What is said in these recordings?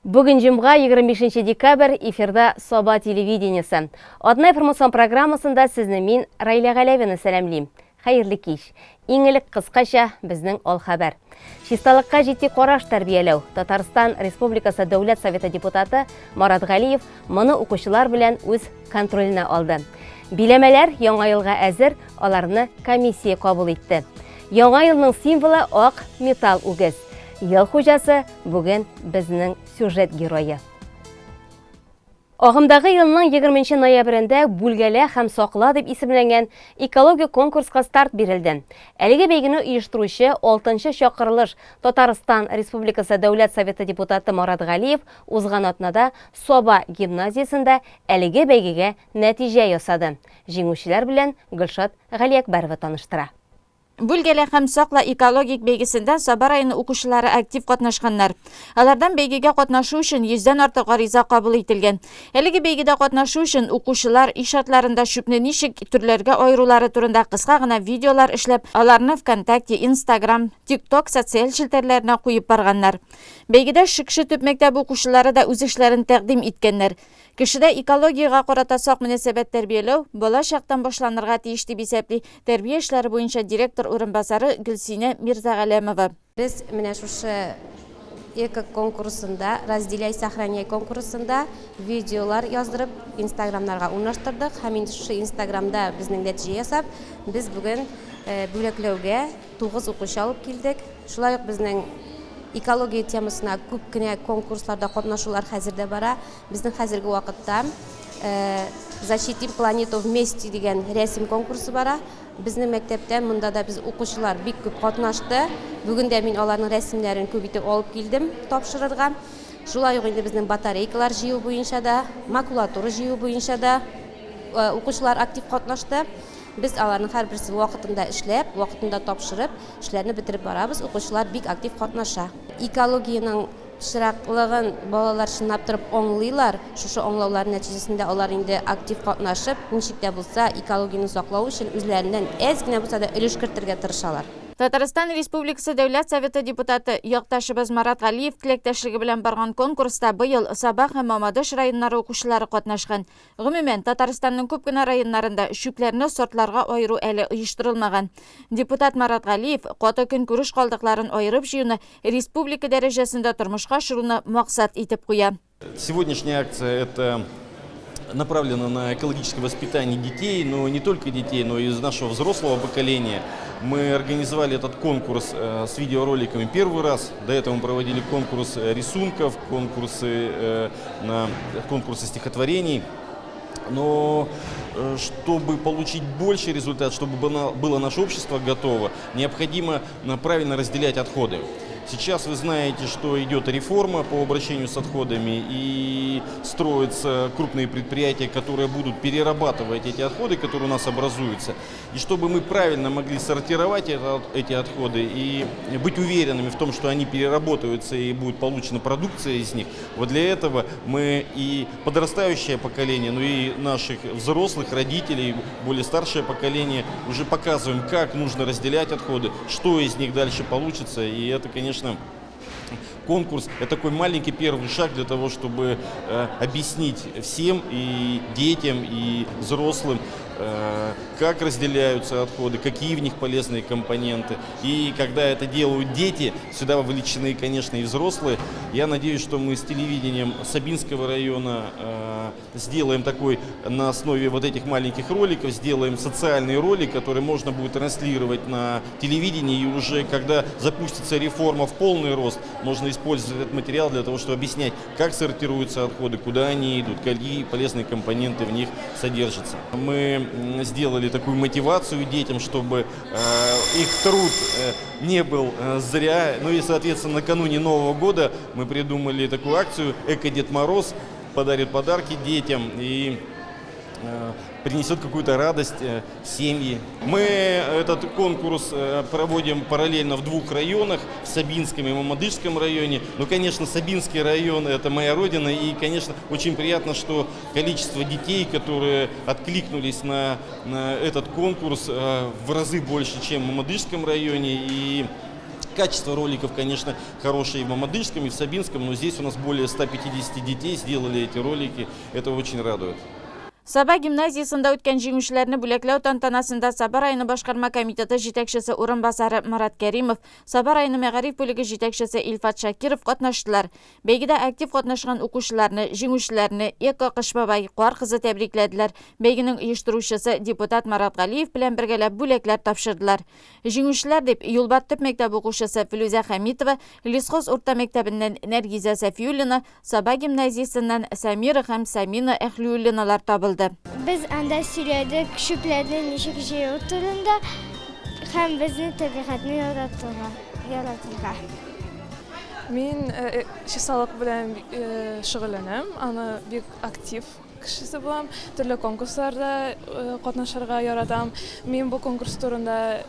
Бүгін жұмға 25 декабрь эфирда Соба телевидениесі. Одна информацион программасында сізні мен Райля Галявина сәлемлейм. Хайырлы кеш. Еңілік қысқаша біздің ол хабар. Шисталыққа жетті қораш тәрбиелеу. Татарстан Республикасы Дәулет Советі депутаты Марат Галиев мұны оқушылар білән өз контроліне алды. Билемелер яңа елға әзір, аларны комиссия қабыл етті. Яңа елның символы ақ металл үгіз. Ел хужасы бүгін біздің сюжет геройы. Ағымдағы елның 20 ноябрендә бүлгәле һәм сақла дип исемләнгән экология конкурска старт бирелде. Әлеге бәйгене оештыручы 6-нчы чакырылыш Татарстан Республикасы Дәүләт Советы депутаты Марат Галиев узган атнада Соба гимназиясендә әлеге бәйгегә нәтиҗә ясады. Җиңүчеләр белән Гөлшат Галиәкбәрова таныштыра. Бүлгәле һәм сакла экологик бәйгесендә Саба районы укучылары актив катнашканнар. Алардан бәйгегә катнашу өчен 100дән артык гариза кабул ителгән. Әлеге бәйгедә катнашу өчен укучылар ишатларында шүпне ничек төрләргә аерулары турында кыска гына видеолар эшләп, аларны ВКонтакте, Instagram, TikTok социаль челтәрләренә куеп барганнар. Бәйгедә Шикши төп мәктәп укучылары да үз эшләрен тәкъдим иткәннәр. Кешедә экологиягә карата сак мөнәсәбәт тәрбияләү балачактан башланырга тиеш дип исәпли тәрбия эшләре буенча директор урынбасары Гөлсинә Мирзагаләмова. Без менә шушы эко конкурсында, разделяй, сохраняй конкурсында видеолар яздырып, Инстаграмнарга урнаштырдык. Һәм инде шушы Инстаграмда безнең нәтиҗә ясап, без бүген бүләкләүгә 9 укучы алып килдек. Шулай ук безнең экология темасына күп кенә конкурсларда катнашулар хәзердә бара. Безнең хәзерге вакытта «Защитим планету вместе» дигән рәсем конкурсы бара. Безнең мәктәптә монда да без укучылар бик күп катнашты. Бүген дә мин аларның рәсемнәрен күп итеп алып килдем тапшырырга. Шулай ук инде безнең батарейкалар җыю буенча да, макулатура җыю буенча да укучылар актив катнашты. Biz аларның һәрберсе вакытында эшләп, вакытында тапшырып, эшләрне бетереп барабыз. Укучылар бик актив катнаша. Экологияның чираклыгын балалар шынлап торып аңлыйлар. Шушы аңлаулар нәтиҗәсендә алар инде актив катнашып, ничек тә булса экологияны саклау өчен үзләреннән әз генә булса да өлеш кертергә тырышалар. Татарстан Республикасы Дәүләт Советы депутаты якташыбыз Марат Галиев теләктәшлеге белән барган конкурста быел Саба һәм Мамадыш районнары укучылары катнашкан. Гомумән, Татарстанның күп кенә районнарында шүпләрне сортларга аеру әле оештырылмаган. Депутат Марат Галиев каты көнкүреш калдыкларын аерып җыюны республика дәрәҗәсендә тормышка ашыруны максат итеп куя. Сегодняшняя акция это направлена на экологическое воспитание детей, но не только детей, но и из нашего взрослого поколения. Мы организовали этот конкурс с видеороликами первый раз. До этого мы проводили конкурс рисунков, конкурсы стихотворений. Но чтобы получить больший результат, чтобы было наше общество готово, необходимо правильно разделять отходы. Сейчас вы знаете, что идет реформа по обращению с отходами и строятся крупные предприятия, которые будут перерабатывать эти отходы, которые у нас образуются. И чтобы мы правильно могли сортировать эти отходы и быть уверенными в том, что они переработаются и будет получена продукция из них, вот для этого мы и подрастающее поколение, ну и наших взрослых, родителей, более старшее поколение уже показываем, как нужно разделять отходы, что из них дальше получится. И это, конечно, конкурс – это такой маленький первый шаг для того, чтобы объяснить всем, и детям, и взрослым, как разделяются отходы, какие в них полезные компоненты. И когда это делают дети, сюда вовлечены, конечно, и взрослые, я надеюсь, что мы с телевидением Сабинского района сделаем такой, на основе вот этих маленьких роликов, сделаем социальный ролик, который можно будет транслировать на телевидении, и уже когда запустится реформа в полный рост, можно использовать этот материал для того, чтобы объяснять, как сортируются отходы, куда они идут, какие полезные компоненты в них содержатся. Мы сделали такую мотивацию детям, чтобы их труд не был зря. Ну и, соответственно, накануне Нового года мы придумали такую акцию «Эко-Дед Мороз подарит подарки детям» и принесет какую-то радость в семьи. Мы этот конкурс проводим параллельно в двух районах, в Сабинском и Мамадышском районе. Но, конечно, Сабинский район – это моя родина, и, конечно, очень приятно, что количество детей, которые откликнулись на этот конкурс, в разы больше, чем в Мамадышском районе. И Качество роликов, конечно, хорошее и в Мамадышском, и в Сабинском, но здесь у нас более 150 детей сделали эти ролики. Это очень радует. Саба гимназиясында үткән җиңүчеләрне бүләкләү тантанасында Саба районы башкарма комитеты җитәкчесе урынбасары Марат Кәримов, Саба районы мәгариф бүлеге җитәкчесе Илфат Шакиров катнаштылар. Бәйгедә актив катнашкан укучыларны, җиңүчеләрне Эко Кыш бабай Куар кызы тәбрикләделәр. Бәйгенең оештыручысы депутат Марат Галиев белән бергәләп бүләкләр тапшырдылар. Җиңүчеләр дип Юлбат төп мәктәп укучысы Филүзә Хәмитова, Лисхоз урта мәктәбеннән Нәргизә Сафиуллина, Саба гимназиясыннан Самира һәм Самина Әхлиуллиналар табылды. Biz anda söyledi küçüklerden nişik şey oturunda hem bizim tabiatını yaratırlar. Мен чисалык белән шөгыльләнәм, аны бик актив кешесе булам, төрле конкурсларда катнашырга яратам. Мин бу конкурс турында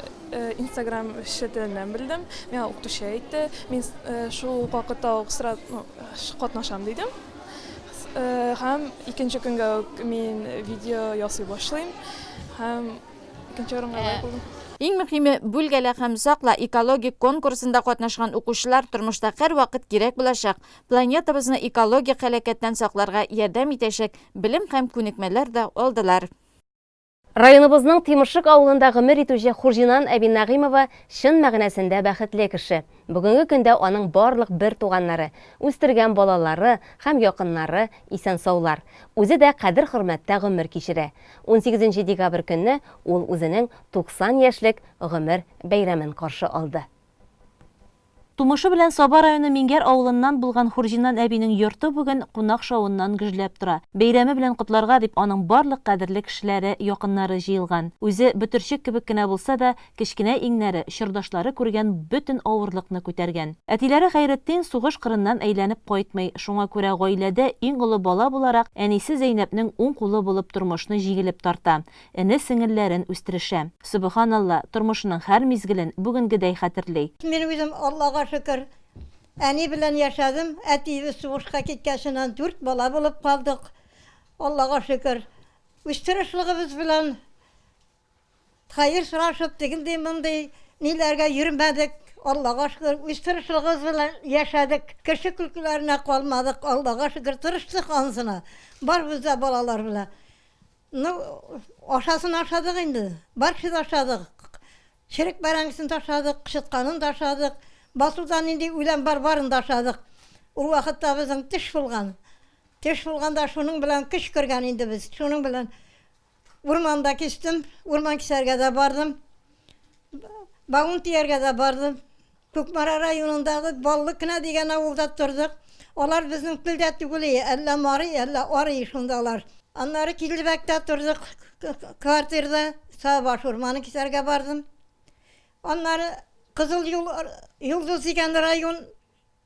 Instagram эшләтүеннән белдем. Миңа укытучы әйтте, мин шул вакытта катнашам дидем. Һәм икенче көнгә мин видео ясый башлыйм. Һәм икенче урынга лайык булдым. Иң мөһиме, бүлгәле һәм сакла экологик конкурсында катнашкан укучылар тормышта һәр вакыт кирәк булачак. Планетабызны экологик һәлакәттән сакларга ярдәм итәчәк белем һәм күнекмәләр дә алдылар. Районыбызның Тимышык авылында гомер итүче Хурҗинан әби Нәгыймова чын мәгънәсендә бәхетле кеше. Бүгенге көндә аның барлык бер туганнары, үстергән балалары һәм якыннары исән-саулар. Үзе дә кадер-хөрмәттә гомер кичерә. 18 декабрь көнне ул үзенең 90 яшьлек гомер бәйрәмен каршы алды. Тумышы белән Саба районы Мингәр авылыннан булган Хурҗинан әбинең йорты бүген кунак шавыннан гөжләп тора. Бәйрәме белән котларга дип аның барлык кадерле кешеләре, якыннары җыелган. Үзе бөтерчек кебек кенә булса да, кечкенә иңнәре, чордашлары күргән бөтен авырлыкны күтәргән. Әтиләре Хәйретдин сугыш кырыннан әйләнеп кайтмый, шуңа күрә гаиләдә иң олы бала буларак әнисе Зәйнәпнең уң кулы булып тормышны җигелеп тарта. Эне сеңелләрен үстерешә. Субханалла, тормышының һәр мизгелен бүгенгедәй хәтерли. Мен үзем Аллага шөкер, әни белән яшәдем. Әтиебез сугышка киткәннән 4 бала булып калдык. Аллага шөкер. Үстерешлегебез белән хәер сорашып дигәндәй мондый ниләргә йөрмәдек. Аллага шөкер, үстерешлегебез белән яшәдек. Кеше күлкеләренә калмадык. Аллага шөкер, тырыштык ансына. Бар бездә балалар белән. Ашасын ашадык инде. Барча ашадык. Ширек бәрәңгесен ташадык, кышытканын ташадык. Басудан инде үлән барын ташадык. Ул вакытта безнең теш булган. Теш булганда шуның белән көч кергән инде без. Шуның белән урманда кистем, урман кисәргә дә бардым. Багын тияргә дә бардым. Күкмара районындагы Баллы кына дигән авылда тордык. Алар безнең телдә түгел, әллә Марый, әллә Арый шундалар. Аннары Килбәктә тордык, квартирада Сабаш урманы кисәргә бардым. Аннары Кызыл Йолдыз дигән район,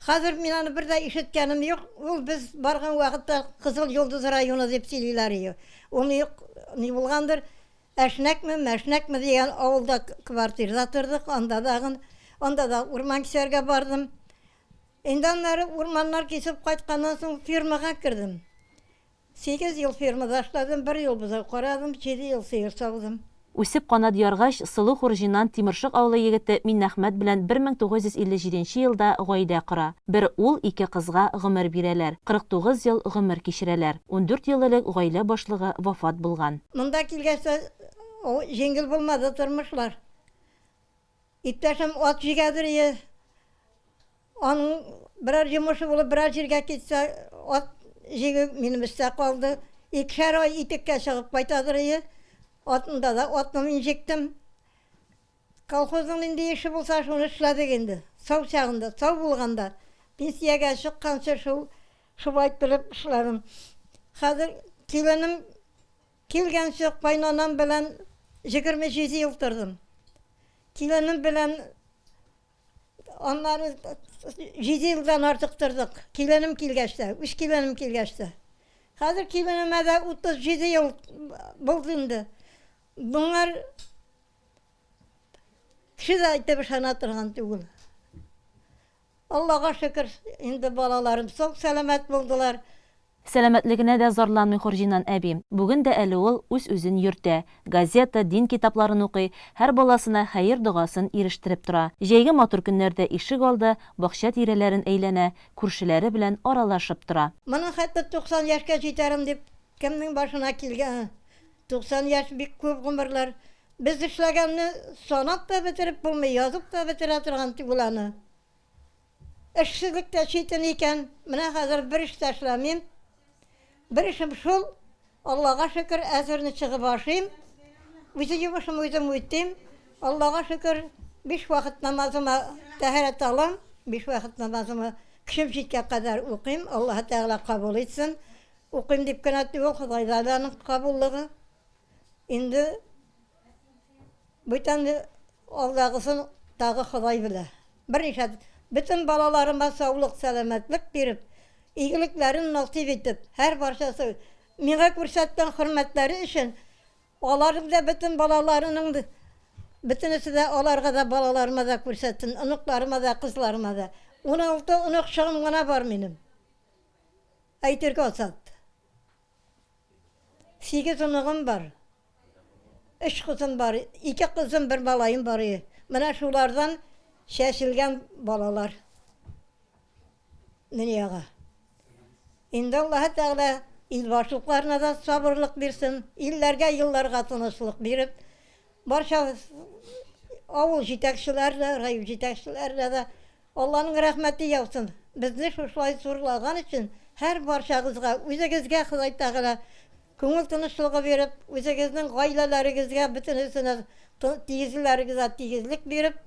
хәзер мин аны бер дә ишеткәнем юк. Ул без барган вакытта Кызыл Йолдыз районы дип сөйлиләр. Ул ни булгандыр? Мәшнәкме дигән авылда квартирада тордык. Анда да урман кисәргә бардым. Инде аннары урманнар кисеп кайтканнан соң фермага кирдем. 8 ел фермада эшләдем, 1 ел бизә карадым, 7 ел сыер саудым. Үсеп канат яргач, Сылу Хурҗинан Тимыршык авылы егете Миннәхмәт белән 1957 елда гаилә кора. Бер ул, 2 кызга гомер бирәләр. 49 ел гомер кичерәләр. 14 ел элек гаилә башлыгы вафат булган. Монда килгәчтә җиңел булмады тормышлар. Иптәшем ат җигәдер. Аның берәр җимеше булып берәр җиргә китсә, ат җигеп минем өстә калды. 2 ай итеккә чыгып кайтадыр. Атында да атны мин җиктем. Колхозның инде ише булса шуны эшләдек инде. Сау чагында, сау булганда. Пенсиягә чыкканчы шулай торып эшләдем. Хәзер киленем килгәнче кайнанам белән 27 ел тордым. Киленем белән аннары 7 елдан артык тордык. Киленем килгәчтә, 3 киленем килгәчтә. Хәзер киленемә дә 37 ел булды инде. Bunlar kişi de ayıp şanatırgan tügül. Allah'a şükür indi balalarım çok selamet buldular. Сәламәтлегенә дә зарланмый Хурҗинан әби. Бүген дә әле ул үз-үзен йөртә. Газета, дин китапларын укый, һәр баласына хәер дугасын ирештереп тора. Җәйге матур көннәрдә ишек алды, бакча тирәләрен әйләнә, күршеләре белән аралашып тора. Моның хәтта 90 яшькә җитәрем дип кемнең башына килгән. 90 яшь бик күп гомерләр. Без эшләгәнне санап та бетереп булмый, язып та бетерә торган буланы. Эшсезлектә читен икән, менә хәзер бер эш тә эшләмим. Бер эшем шул, Аллага шөкер, әзерне чыгып ашыйм. Үзе йомышым үзем үтим. Аллага шөкер, 5 вакыт намазыма тәһарәт алам. 5 вакыт намазыма кешем җиткән кадәр укыйм. Аллаһ Тәгалә кабул итсен. Укыйм дип кенә түгел, Худайдан кабуллыгы. Инде бүтән алдагысын тагы Худай белә. Берничә бөтен балаларыма саулык, сәламәтлек биреп, игелекләрен насыйп итеп, һәр барчасы миңа күрсәткән хөрмәтләре өчен, аларның да бөтен балаларының бөтенесе дә аларга да балаларыма да күрсәтсен, оныкларыма да, кызларыма да. 16 онық шыгым гына бар минем. Әйтергә азат. 8 онығым бар. 3 кызым бар, 2 кызым, 1 балайым бар. Менә шулардан шәшелгән балалар. Дөньяга. Инде Аллаһ Тәгалә ил башлыкларына да сабырлык бирсен, илләргә, елларга тынычлык биреп, барча авыл җитәкчеләр, район җитәкчеләр дә Алланың рәхмәте яусын. Безне шулай зурлаган өчен һәр барчагызга, үзегезгә Худай Тәгалә күңел тынычлыгы биреп, үзегезнең гаиләләрегезгә, бөтенесенә тигезләрегезгә тигезлек биреп,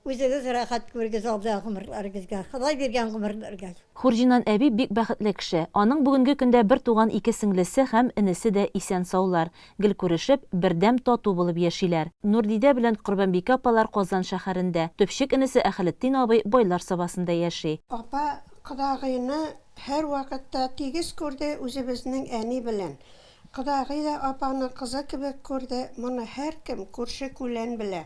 үзегез рәхәт күрегез алда гомерләрегезгә, Худай биргән гомерләргә. Хурҗинан әби бик бәхетле кеше. Аның бүгенге көндә бер туган 2 сеңлесе һәм инесе дә исән саулар. Гел күрешеп, бердәм тату булып яшиләр. Нурдидә белән Корбанбикә апалар Казан шәһәрендә. Төпчек инесе Әхәлетдин абый байлар сабасында яши. Апа кодагыйны һәр вакытта тигез күрде үзебезнең әни белән. Кодагый да апаны кызы кебек күрде. Моны һәркем күрше-күлән белә.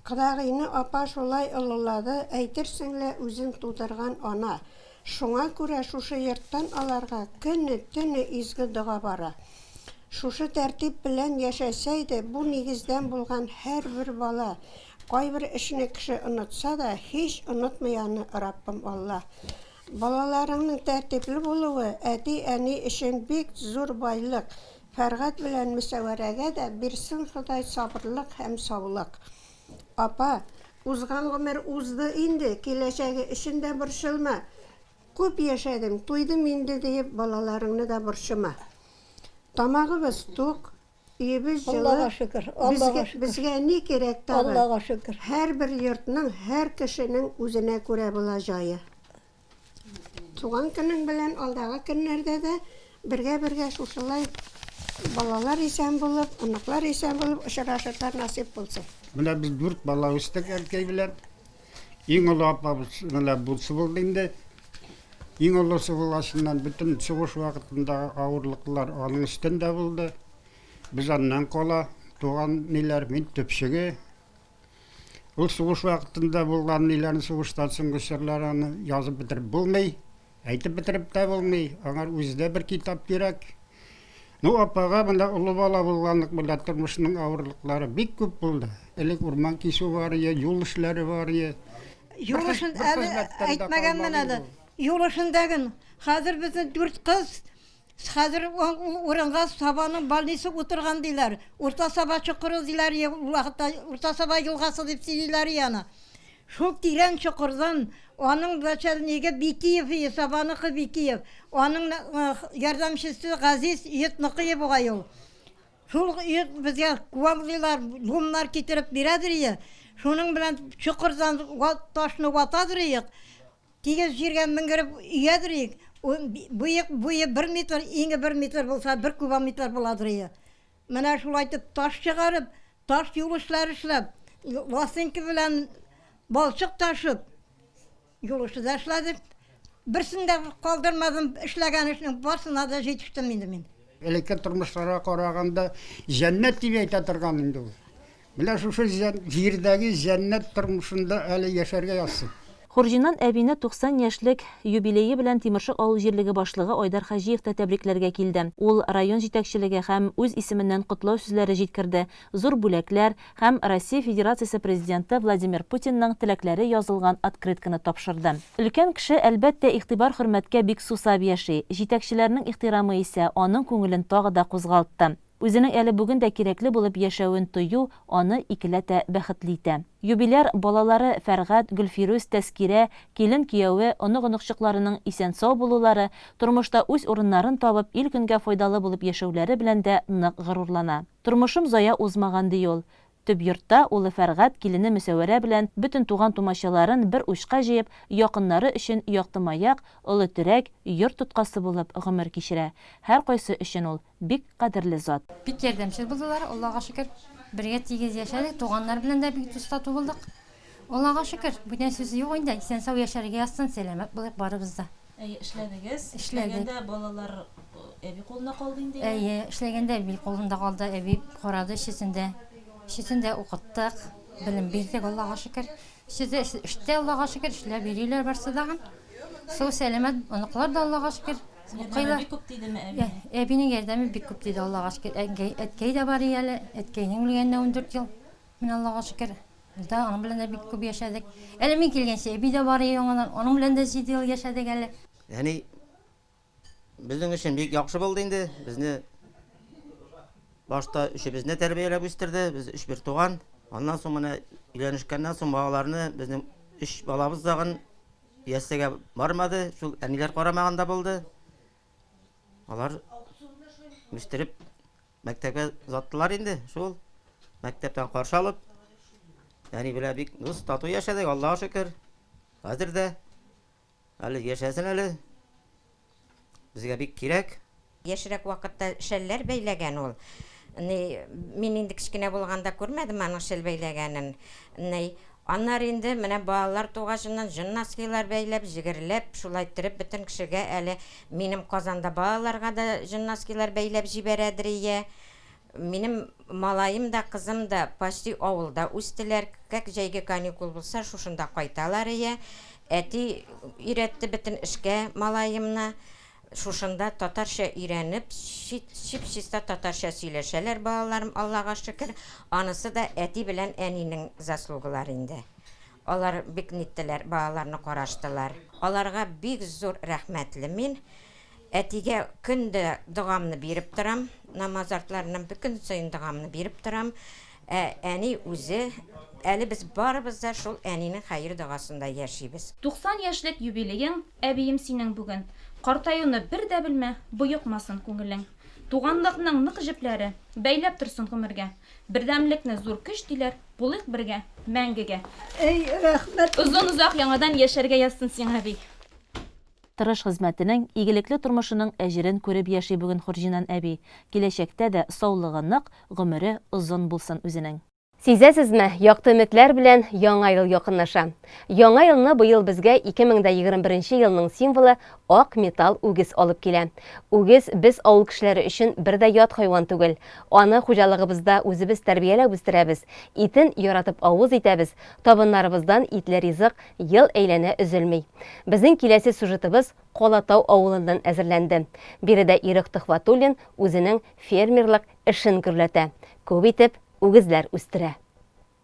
Кодагыйны апа шулай олылады, әйтерсең үзен тудырган ана. Шуңа күрә шушы йорттан аларга көне-төне изге дога бара. Шушы тәртип белән яшәсә иде, бу нигездән булган һәрбер бала кайбер эшне кеше онытса да, һич онытмый аны Раббым Алла. Балаларыңның тәртипле булуы әти-әни өчен бик зур байлык. Фәргать белән Мөсәвәрәгә дә бирсен Ходай сабырлык һәм саулык. Апа, узган гомер узды инде, киләчәге өчен дә борчылма. Күп яшәдем, туйдым инде дип балаларыңны да борчыма. Тамагыбыз тук, өебез җылы. Аллаһа шөкер, Аллаһа шөкер. Безгә ни кирәк тагы? Аллаһа шөкер. Һәрбер йортның, һәр кешенең үзенә күрә була җае. Туган көнең белән алдагы көннәрдә дә бергә шушылай балалар исән булып, оныклар исән булып очрашырга насип булсын. Менә без 4 бала үстек әткәй белән. Иң олы апабыз менә булсы булды инде. Иң олысы булашыннан бөтен сугыш вакытындагы авырлыклар аның өстендә булды. Без аннан кала туган ниләр мин төпчеге. Ул сугыш вакытында булган ниләрне сугыштан соңгы серләрне язып бетереп булмый, әйтеп бетереп тә булмый. Аңар үзендә бер китап кирәк. Ну, апага менә улы бала булганлык белән тормышның авырлыклары бик күп булды. Элек урман кисү бар, юл эшләре бар. Юл эшен әйтмәгән менә. Юл эшендәген хәзер безнең 4 кыз хәзер урынга Сабаның больница утырган диләр. Урта Саба чокыры диләр, вакытта Урта Саба елгасы дип сөйлиләр яна. Шул тирән чокырдан аның начальнигы Бикиев, Сабаныкы Бикиев, аның ярдәмчесе Газиз Йетныкыев бугай ул. Шул безгә куаглылар, лумнар китереп бирәдер. Шуның белән чокырдан ташны ватадыр. Тигез җиргә меңгереп өядер. Буе 1 метр, иңе 1 метр булса 1 кубометр буладыр. Менә шулай итеп таш чыгарып, таш юл эшләре эшләп, ласенки белән балчык ташып, юл эшләре эшләдек. Берсендә калдырмадым, эшләгән эшнең барсына да җитештем инде мин. Элекке тормышларга караганда җәннәт дип әйтә торган инде ул. Менә шушы җирдәге җәннәт тормышында әле яшәргә язсын. Хурҗинан әбине 90 яшьлек юбилейы белән Тимершык авыл җирлеге башлыгы Айдар Хаҗиев та тәбрикләргә килде. Ул район җитәкчелеге һәм үз исеменнән котлау сүзләре җиткерде. Зур бүләкләр һәм Россия Федерациясе президенты Владимир Путинның теләкләре язылган открытканы тапшырды. Өлкән кеше әлбәттә игътибар хөрмәткә бик сусап яши. Җитәкчеләрнең ихтирамы исә аның күңелен тагы да кузгалтты. Үзенең әле бүген дә кирәкле булып яшәвен тою аны икеләтә бәхетле итә. Юбиляр балалары Фәргать, Гөлфирүз, Тәскирә, килен кияүе, онык-оныкчыкларының исән-сау булулары, тормышта үз урыннарын табып, ил көнгә файдалы булып яшәүләре белән дә нык горурлана. Тормышым зая узмаган ди ул. Төп йортта улы Фәргать килене Мөсәвәрә белән бөтен туган тумачаларын бер учка җыеп, якыннары өчен яктымаяк, олы терәк, йорт тоткасы булып гомер кичерә. Һәр кайсы өчен ул бик кадерле зат. Бик ярдәмчел булдылар, Аллага шөкер. Бергә тигез яшәдек, туганнар белән дә бик дуста булдык. Аллага шөкер. Бүтән сүз юк инде. Исән-сау яшәргә язсын, сәламәт булып барыбыз да. Эшләдегез. Эшләгәндә балалар әби кулына калды инде. Эшләгәндә әби кулында калды, әби карады эшсендә. Эшсендә укыттык, белем бирдек, Аллага шөкер. Эштә Аллага шөкер, эшләп бириләр барсы даган. Сау сәламәт, оныклар да Аллага шөкер. Бик күп тидеме әби? Әбинең ярдәме бик күп диде, Аллага шөкер. Әткәй дә бар әле, әткәйнең үлгәненә 14 ел. Мин Аллага шөкер. Да, аның белән дә бик күп яшәдек. Әле мин килгәнчә әби дә бар яңадан, аның белән дә 7 ел яшәдек әле. Яни безнең өчен бик яхшы булды инде. Безне башта өчебезне тәрбияләп үстерде. Без 3 туган. Аннан соң менә өйләнешкәннән соң балаларны безнең 3 балабыз дагын ясәгә бармады. Шул әниләр карамаганда булды. Алар үстереп мәктәпкә узаттылар инде. Шул мәктәптән каршы алып, яни белә бик дус тату яшәдек, Аллага шөкер. Хәзер дә әле яшәсен әле. Безгә бик кирәк. Яшьрәк вакытта шәлләр бәйләгән ул. Мин инде кечкенә булганда күрмәдем аның шәл бәйләгәнен. Аннар инде менә балалар тугашыннан жиннаскилар бәйләп, җигерләп, шулай итеп бөтен кешегә әле минем Казанда балаларга да жиннаскилар бәйләп җибәрәдер ие. Минем малаем да, кызым да почти авылда үстеләр. Как җәйге каникул булса, шушында кайталар ие. Әти өйрәтте бөтен эшкә малаемны. Шушында татарча өйрәнеп, чип-чиста татарча сөйләшәләр балаларым, Аллага шөкер. Анысы да әти белән әнинең заслугылары инде. Алар бик ниттеләр, балаларны караштылар. Аларга бик зур рәхмәтле мин. Әтигә көндә дугамны биреп торам, намазартларның бүген сайын дугамны биреп торам. Әни үзе, әле без барыбыз да шул әнинең хәйр дугасында яшибез. 90 яшьлек юбилеең, әбием синең бүген. Картаюны бер дә белмә, буйыкмасын күңелең. Туганлыкның нык җепләре бәйләп торсын гомергә. Бердәмлекне зур көч диләр, булыйк бергә, мәңгегә. Рәхмәт. Озак яңадан яшәргә язсын сиңа әби. Тырыш хезмәтенең, игелекле тормышының әҗерен күреп яши бүген Хурҗинан әби. Киләчәктә дә саулыгы нык, гомере озын булсын үзенең. Сизәсезме, якты өметләр белән яңа ел якынлаша. Яңа елны быел безгә 2021 елның символы ак металл үгез алып килә. Үгез без авыл кешеләре өчен бер дә ят хайван түгел. Аны хуҗалыгыбызда үзебез тәрбияләп үстерәбез. Итен яратып авыз итәбез. Табыннарыбыздан итле ризык ел әйләнә өзелми. Безнең киләсе сюжетыбыз Калатау авылыннан әзерләнде. Биредә Ирек Төхвәтуллин үзенең фермерлык эшен гөрләтә. Күп итеп үгезләр үстерә.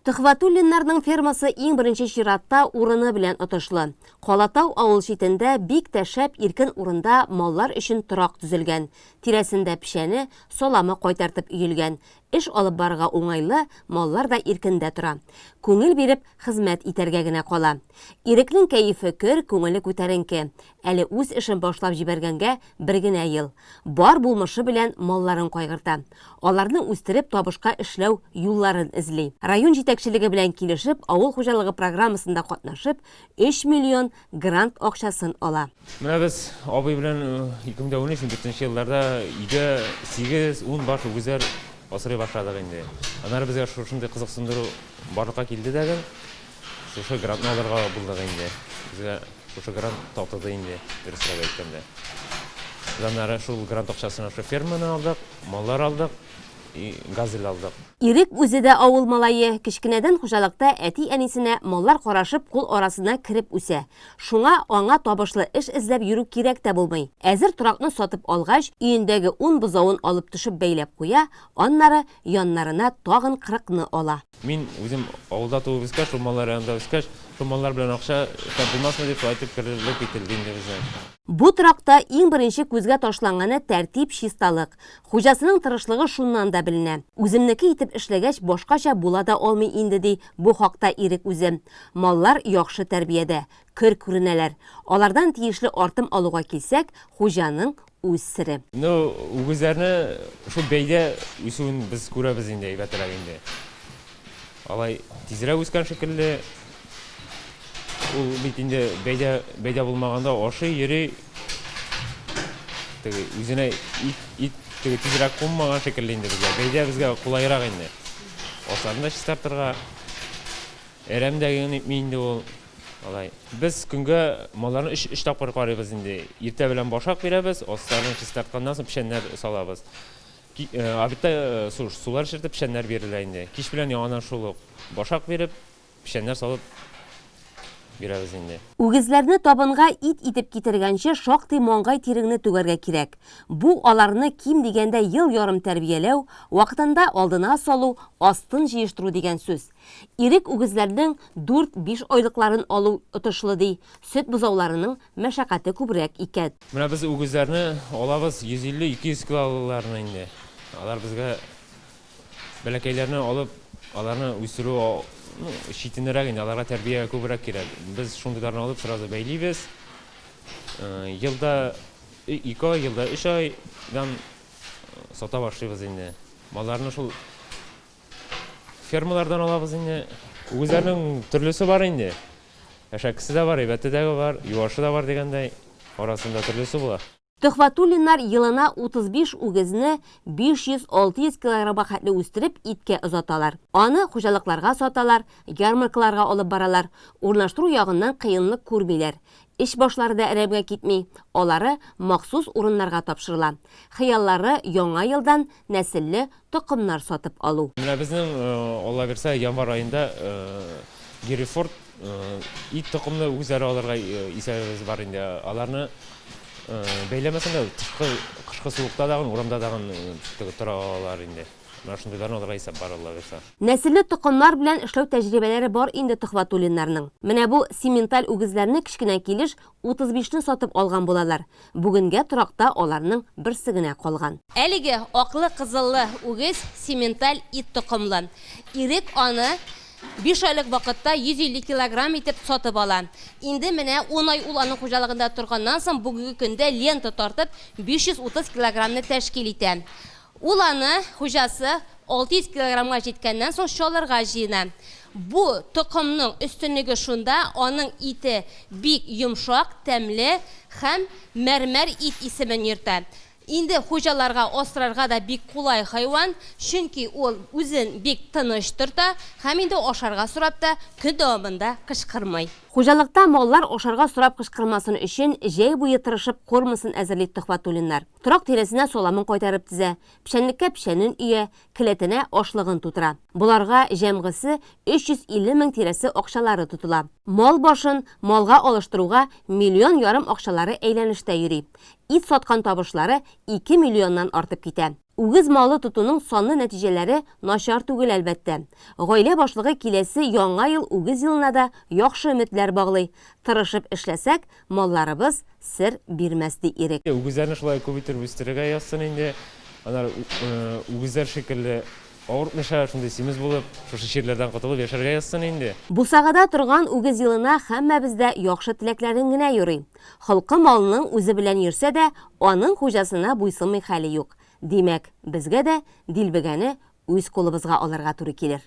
Төхвәтуллиннарның фермасы иң беренче чиратта урыны белән отышлы. Калатау авыл читендә бик тә шәп иркен урында маллар өчен торак төзелгән. Тирәсендә пешәне, саламы кайтартып өелгән. Эш алып барырга уңайлы, маллар да иркендә тора. Күңел биреп хезмәт итәргә генә кала. Ирекнең кәефе көр, күңеле күтәренке. Әле үз эшен башлап җибәргәнгә бер генә ел. Бар булмышы белән малларын кайгырта. Аларны үстереп табышка эшләү юлларын эзли. Район җитәкчелеге белән килешеп, авыл хуҗалыгы программасында катнашып, 3 миллион грант акчасын ала. Менә без абый белән 2013 елларда өйдә 8-10 баш үгезләр асрый башладык инде. Аннары безгә шушындай кызыксындыру барлыкка килде дәген. Шушы грантны алырга булдык инде. Безгә шушы грант тапты инде, дөресрәк әйткәндә. Аннары шул грант акчасын шул ферманы алдык, маллар алдык. газель алдык. Ирек үзе дә авыл малайы, кечкенәдән хуҗалыкта әти-әнисенә маллар карашып кул арасына кереп үсә. Шуңа аңа табышлы эш эзләп йөрү кирәк тә булмый. Әзер торакны сатып алгач, өендәге 10 бозавын алып төшеп бәйләп куя, аннары яннарына тагын 40-ны ала. Мин үзем авылда туып үскәч, шул маллар янында үскәч, шул маллар белән акча табылмасмы дип әйтеп керелеп ителде инде безгә. Бу торакта иң беренче күзгә ташланганы тәртип, чисталык. Хуҗасының тырышлыгы шуннан да беленә. Үземнеке итеп эшләгәч, башкача була да алмый инде ди бу хакта Ирек үзе. Маллар яхшы тәрбиядә, көр күренәләр. Алардан тиешле артым алуга килсәк, хуҗаның үз сире. Үгезләрне шул бәйдә үсүен без күрәбез инде, әйбәтрәк инде. Алай тизрәк үскән шикелле, ул бит инде бәйдә булмаганда ашый, йөри. Үзенә ит тизрәк кунмаган шикелле инде безгә. Бәйдә безгә кулайрак инде. Асларны чистартырга, әрәмдәген итми инде ул. Алай. Без көнгә малларны 3 тапкыр карыйбыз инде. Иртә белән башак бирәбез, асларны чистартканнан соң пешәннәр салабыз. Абитта сулар шертеп пешәннәр бирелә инде. Кич белән яңадан шул башак биреп, пешәннәр салып бирәбез инде. Үгезләрне табынга итеп китергәнче шактый маңгай тиреңне түгәргә кирәк. Бу аларны ким дигәндә ел ярым тәрбияләү, вакытында алдына салу, астын җыештыру дигән сүз. Ирек үгезләрнең 4-5 айлыкларын алу отышлы ди. Сөт бузауларының мәшәкате күбрәк икән. Менә без үгезләрне алабыз 150-200 килоларны инде. Алар безгә бәләкәйләрне алып, аларны үстерү шитенрәк инде, аларга тәрбия күбрәк кирәк. Без шундыйларны алып сразу бәйлибез. Елда 2 ай, елда 3 айдан сата башлыйбыз инде. Малларны шул фермалардан алабыз инде. Үгезләрнең төрлесе бар инде. Әшәкесе дә бар, әйбәте дә бар, юашы да бар дигәндәй, арасында төрлесе була. Төхватуллиннар елына 35 үгезне 500-600 килограммга хәтле үстереп иткә озаталар. Аны хуҗалыкларга саталар, ярмаркаларга алып баралар. Урнаштыру ягыннан кыенлык күрмиләр. Эш башлары да әрәбгә китми. Алары махсус урыннарга тапшырыла. Хыяллары яңа елдан нәселле токымнар сатып алу. Менә безнең Алла берсә январ айында Герефорд ит токымны үгезләре алырга исәбебез бар инде. Аларны бәйләмәсәң дә кышкы суыкта дагы, урамда дагы торалар инде. Менә шундыйларны алырга исәп бар Алла берсә. Нәселле токымнар белән эшләү тәҗрибәләре бар инде Төхватуллиннарның. Менә бу сименталь үгезләрне кичкенә килеш 35-не сатып алган булалар. Бүгенгә торакта аларның берсе генә калган. Әлеге аклы кызыллы үгез сименталь ит токымлы. Ирек аны 5 айлык вакытта 150 килограмм итеп сатып ала. Инде менә 10 ай ул аның хуҗалыгында торганнан соң бүгенге көндә лента тартып 530 килограммны тәшкил итә. Ул аны хуҗасы 600 килограммга җиткәннән соң шалырга җыена. Бу токымның өстенлеге шунда, аның ите бик йомшак, тәмле һәм мәрмәр ит исемен йөртә. Инде хуҗаларга асрарга да бик кулай хайван, чөнки ул үзен бик тыныч тота һәм инде ашарга сорап та көн дәвамында кычкырмый. Хуҗалыкта маллар ашарга сорап кычкырмасын өчен җәй буе тырышып кормасын әзерли Төхватуллиннар. Торак тирәсенә соламын кайтарып тизә, пешәнлеккә пешәнен өя, келәтенә ашлыгын тутыра. Буларга җәмгысе 350 мең тирәсе акчалары тотыла. Мал башын малга алыштыруга миллион ярым акчалары әйләнештә йөри. Ит саткан табышлары 2 миллионнан артып китә. Үгез малы тотуның санлы нәтиҗәләре начар түгел әлбәттә. Гаилә башлыгы киләсе яңа ел үгез елына да яхшы өметләр баглый. Тырышып эшләсәк, малларыбыз сер бирмәс ди Ирек. Үгезләрне шулай күбәйтеп үстерергә язсын инде. Алар үгезләр шикелле авыртмыйча шундый симез булып, шушы чирләрдән котылып яшәргә язсын инде. Бусагада торган үгез елына һәммәбездә яхшы теләкләрен генә йөрий. Халкы малның үзе белән йөрсә дә, аның хуҗасына буйсынмый хәле юк. Димәк, безгә дә дилбегәне үз кулыбызга алырга туры килер.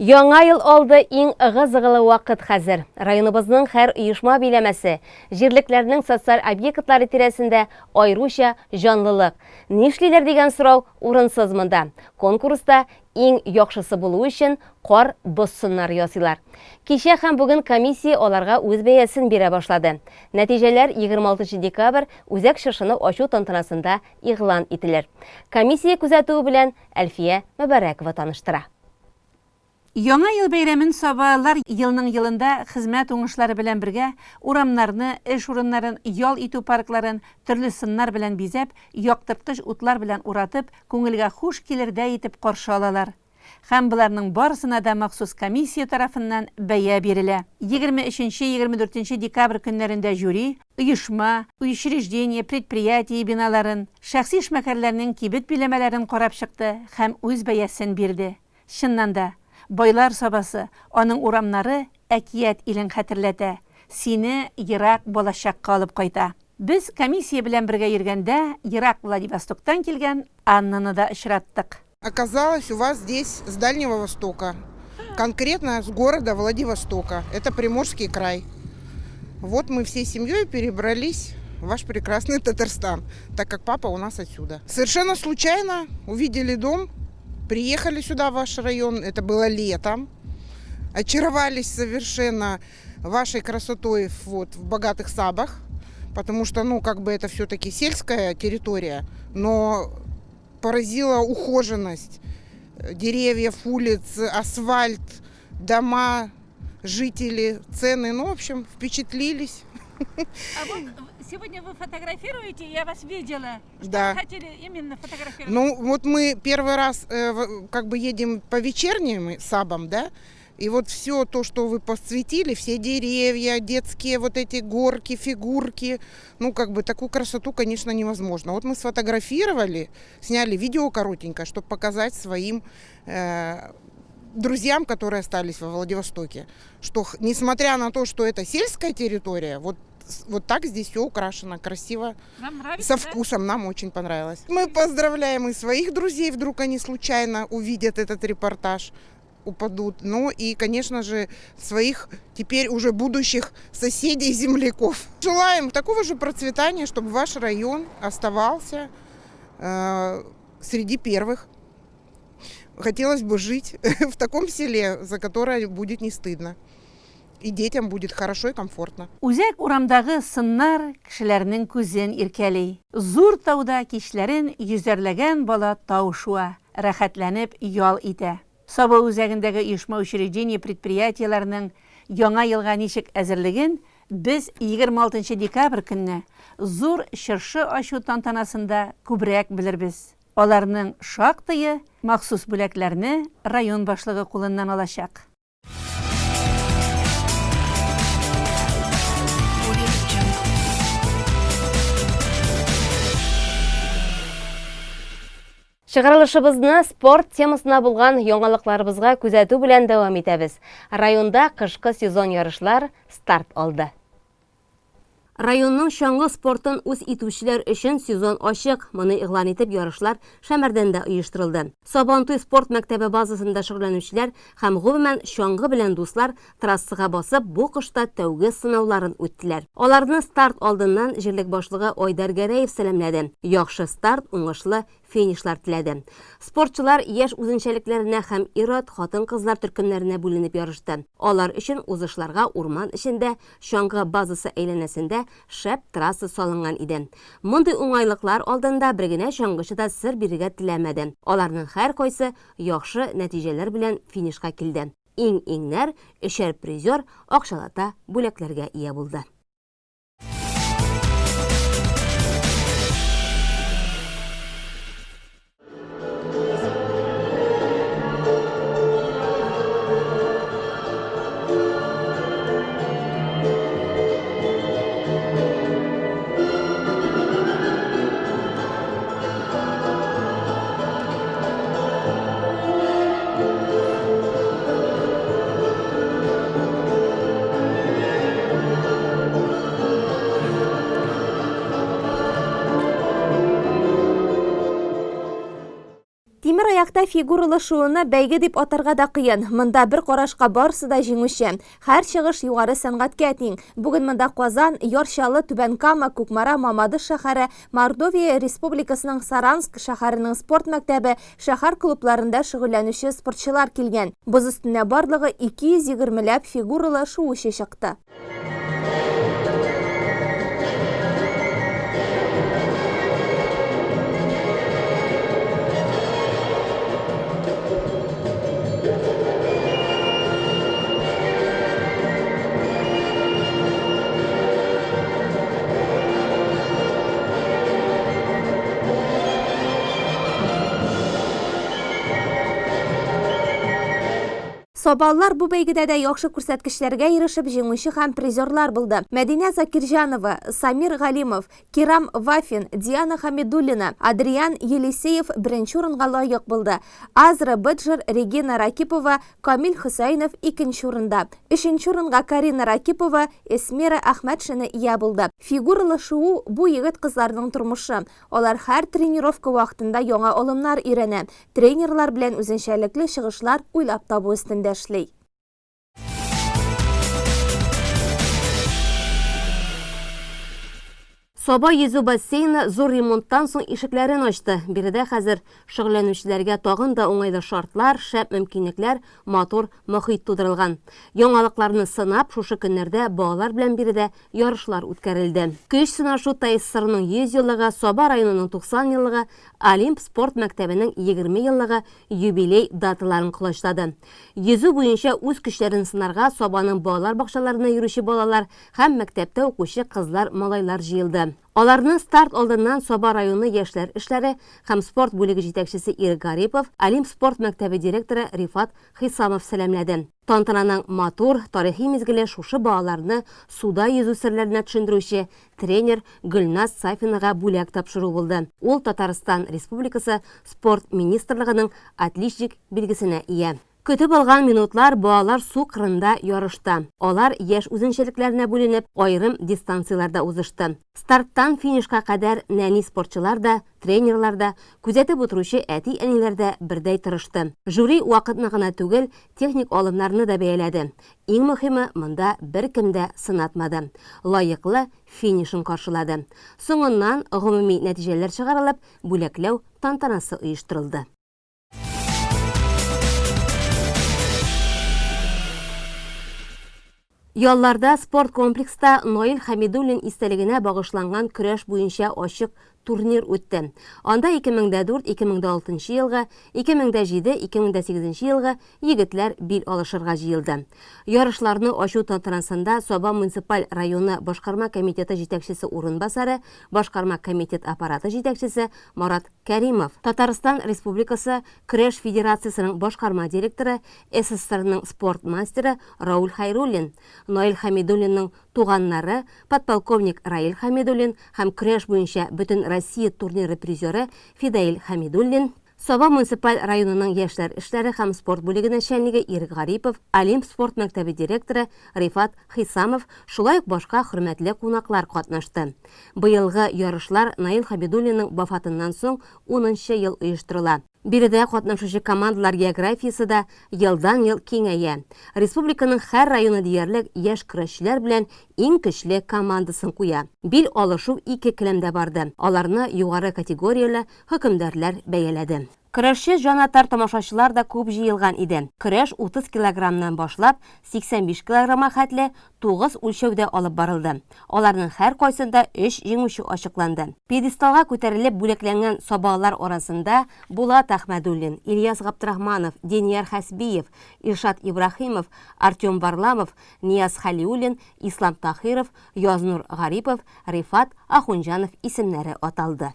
Яңа ел алды иң ыгы-зыгылы вакыт хәзер. Районыбызның һәр оешма биләмәсе, җирлекләрнең социаль объектлары тирәсендә айруча җанлылык. Нишлиләр дигән сорау урынсыз монда. Конкурста иң яхшысы булу өчен кар бозсыннар ясыйлар. Кичә һәм бүген комиссия аларга үз бәясен бирә башлады. Нәтиҗәләр 26 декабрь үзәк чыршыны ачу тантанасында игълан ителер. Комиссия күзәтүе белән Әлфия Мәбәрәкова таныштыра. Яңа ел бәйрәмен сабалар елның елында хезмәт уңышлары белән бергә урамнарны, эш урыннарын, ял итү паркларын төрле сыннар белән бизәп, яктырткыч утлар белән уратып, күңелгә хуш килердәй итеп каршы алалар. Һәм буларның барысына да махсус комиссия тарафыннан бәя бирелә. 23-24 декабрь көннәрендә жюри, оешма, учреждение, предприятие биналарын, шәхси эшмәкәрләрнең кибет биләмәләрен карап чыкты һәм үз бәясен бирде. Чыннан да Байлар сабасы, аның урамнары әкият илен хәтерләтә. Сине ерак болашакка алып кайта. Без комиссия белән бергә йөргәндә ерак Владивостоктан килгән Аннаны да очраттык. Оказалось, у вас здесь с Дальнего Востока, конкретно с города Владивостока. Это Приморский край. Вот мы всей семьей перебрались в ваш прекрасный Татарстан, так как папа у нас отсюда. Совершенно случайно увидели дом, приехали сюда, в ваш район, это было летом, очаровались совершенно вашей красотой вот, в богатых сабах, потому что, это все-таки сельская территория, но поразила ухоженность деревьев, улиц, асфальт, дома, жители, цены, в общем, впечатлились. А вот сегодня вы фотографируете, я вас видела. Что Да. вы хотели именно фотографировать? Вот мы первый раз едем по вечерним сабам, да, и вот все то, что вы посвятили, все деревья, детские вот эти горки, фигурки, такую красоту, конечно, невозможно. Вот мы сфотографировали, сняли видео коротенькое, чтобы показать своим друзьям, которые остались во Владивостоке, что несмотря на то, что это сельская территория, вот так здесь все украшено, красиво, Вам нравится, со вкусом, нам очень понравилось. Мы поздравляем и своих друзей, вдруг они случайно увидят этот репортаж, упадут, и, конечно же, своих теперь уже будущих соседей, земляков. Желаем такого же процветания, чтобы ваш район оставался среди первых. Хотелось бы жить в таком селе, за которое будет не стыдно. И детям будет хорошо и комфортно. Үзәк урамдагы сыннар кешеләрнең күзен иркәли. Зур тауда кичләрен йөзәрләгән бала тавышуа, рәхәтләнеп ял итә. Саба үзәгендәге оешма учреждение предприятиеләрнең яңа елга ничек әзерлеген без 26 декабрь көнне зур чыршы ачу тантанасында күбрәк белербез. Аларның шактые махсус бүләкләрне район башлыгы кулыннан алачак. Чыгарылышыбызны спорт темасына булган яңалыкларыбызга күзәтү белән дәвам итәбез. Районда кышкы сезон ярышлар старт алды. Районның чаңгы спортын үз итүчеләр өчен сезон ачык. Моны игълан итеп ярышлар Шәмәрдәндә оештырылды. Сабантуй спорт мәктәбе базасында шөгыльләнүчеләр һәм гомумән чаңгы белән дуслар трассага басып, бу кышта тәүге сынауларын үттеләр. Аларны старт алдыннан җирлек башлыгы Айдар Гәрәев сәламләде. Яхшы старт, уңышлы финишлар теләде. Спортчылар яшь үзенчәлекләренә һәм ир-ат, хатын-кызлар төркемнәренә бүленеп ярышты. Алар өчен узышларга урман эчендә чаңгы базасы әйләнәсендә шәп трасса салынган иде. Мондый уңайлыклар алдында бер генә чаңгычы да сыр бирергә теләмәде. Аларның һәр кайсы яхшы нәтиҗәләр белән финишка килде. Иң-иңнәр 3 призер акчалата бүләкләргә ия булды. аякта фигуралы шуыны бәйге дип атарга да кыен. Монда бер карашка барысы да җиңүче. Һәр чыгыш югары сәнгатькә тиң. Бүген монда Казан, Ярчалы, Түбән-Кама, Кукмара, Мамадыш шәһәре, Мордовия Республикасының Саранск шәһәренең спорт мәктәбе, шәһәр клубларында шөгыльләнүче спортчылар килгән. Боз өстенә барлыгы 220 фигуралы шуучы чыкты. Собаллар бу бәйгедә дә яхшы күрсәткечләргә ирешеп җиңүче һәм призерлар булды. Мәдинә Закирҗанова, Самир Галимов, Кирам Вафин, Диана Хамидуллина, Адриан Елисеев беренче урынга лаек булды. Азра Быджыр, Регина Ракипова, Камил Хусайнов икенче урында. Өченче урынга Карина Ракипова, Эсмира Әхмәтшина ия булды. Фигуралы шуу бу егет кызларның тормышы. Алар һәр тренировка вакытында яңа алымнар өйрәнә. Тренерлар белән үзенчәлекле чыгышлар уйлап табу өстендә эшли. Соба йөзү бассейны зур ремонттан соң ишекләрен ачты. Биредә хәзер шөгыльләнүчеләргә тагын да уңайлы шартлар, шәп мөмкинлекләр, матур мөхит тудырылган. Яңалыкларны сынап, шушы көннәрдә балалар белән биредә ярышлар үткәрелде. Көч сынашу ТССРның 100 еллыгы, Соба районының 90 еллыгы, Олимп спорт мәктәбенең 20 еллыгы юбилей даталарын кылычлады. Йөзү буенча үз көчләрен сынарга Собаның балалар бакчаларына йөрүче балалар һәм мәктәптә укучы кызлар, малайлар җыелды. Аларны старт алдыннан Соба районы яшьләр эшләре һәм спорт бүлеге җитәкчесе Ирек Гарипов, Олимп спорт мәктәбе директоры Рифат Хисамов сәламләде. Тантананың матур, тарихи мизгеле шушы балаларны суда йөзү серләренә төшендерүче тренер Гөлназ Сафинага бүләк тапшыру булды. Ул Татарстан Республикасы спорт министрлыгының отличник билгесенә ия. Көтеп алган минутлар балалар су кырында ярышта. Алар яшь үзенчәлекләренә бүленеп, айрым дистанцияларда узышты. Старттан финишка кадәр нәни спортчылар да, тренерлар да, күзәтеп утыручы әти-әниләр дә бердәй тырышты. Жюри вакытны гына түгел, техник алымнарны да бәяләде. Иң мөһиме, монда беркем дә сынатмады. Лаеклы финишын каршылады. Соңыннан гомуми нәтиҗәләр чыгарылып, бүләкләү тантанасы оештырылды. Ялларда спорт комплекста Наил Хамидуллин истәлегенә багышланган көрәш буенча ачык турнир үтте. Анда 2004-2006 елга, 2007-2008 елга егетләр бил алышырга җыелды. Ярышларны ачу тантанасында Соба муниципаль районы башкарма комитеты җитәкчесе урынбасары, башкарма комитет аппараты җитәкчесе Марат Кәримов, Татарстан Республикасы көрәш федерациясының башкарма директоры, СССРның спорт мастеры Рауль Хайруллин, Наил Хамидуллинның туганнары, подполковник Раил Хамидуллин һәм көрәш буенча бөтен Россия турниры призеры Фидаил Хамидуллин, Соба муниципаль районының яшьләр эшләре һәм спорт бүлеге начальнигы Ирек Гарипов, Олимп спорт мәктәбе директоры Рифат Хисамов, шулай ук башка хөрмәтле кунаклар катнашты. Быелгы ярышлар Наил Хамидуллинның вафатыннан соң 10нчы ел оештырыла. Биредә катнашучы командалар географиясы да елдан-ел киңәя. Республиканың һәр районы диярлек яшь көрәшчеләр белән иң көчле командасын куя. Бил алышу 2 келәмдә барды. Аларны югары категорияле хөкемдарлар бәяләде. Көрәшче җанатар тамашачылар да күп җыелган иде. Көрәш 30 килограммнан башлап 85 килограмма хәтле 9 үлчәүдә алып барылды. Аларның һәр кайсында 3 җиңүче ачыкланды. Пьедесталга күтәрелеп бүләкләнгән собалар арасында Булат Әхмәдуллин, Ильяс Габдрахманов, Денияр Хәсбиев, Иршат Ибрахимов, Артем Барламов, Нияз Халиуллин, Ислам Тахиров, Язнур Гарипов, Рифат Ахунҗанов исемнәре аталды.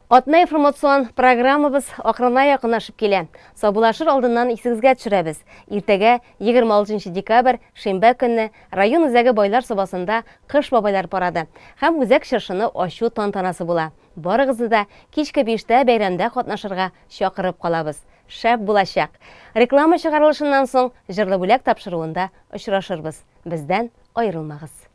Атна информацион программабыз акрына якынлашып килә. Сабулашыр алдыннан исегезгә төшерәбез. Иртәгә 26 декабрь шимбә көнне район үзәге байлар собасында кыш бабайлар парады һәм үзәк чыршыны ачу тантанасы була. Барыгызны да кичке 5тә бәйрәмдә катнашырга чакырып калабыз. Шәп булачак. Реклама чыгарылышыннан соң җырлы бүләк тапшыруында очрашырбыз. Бездән аерылмагыз.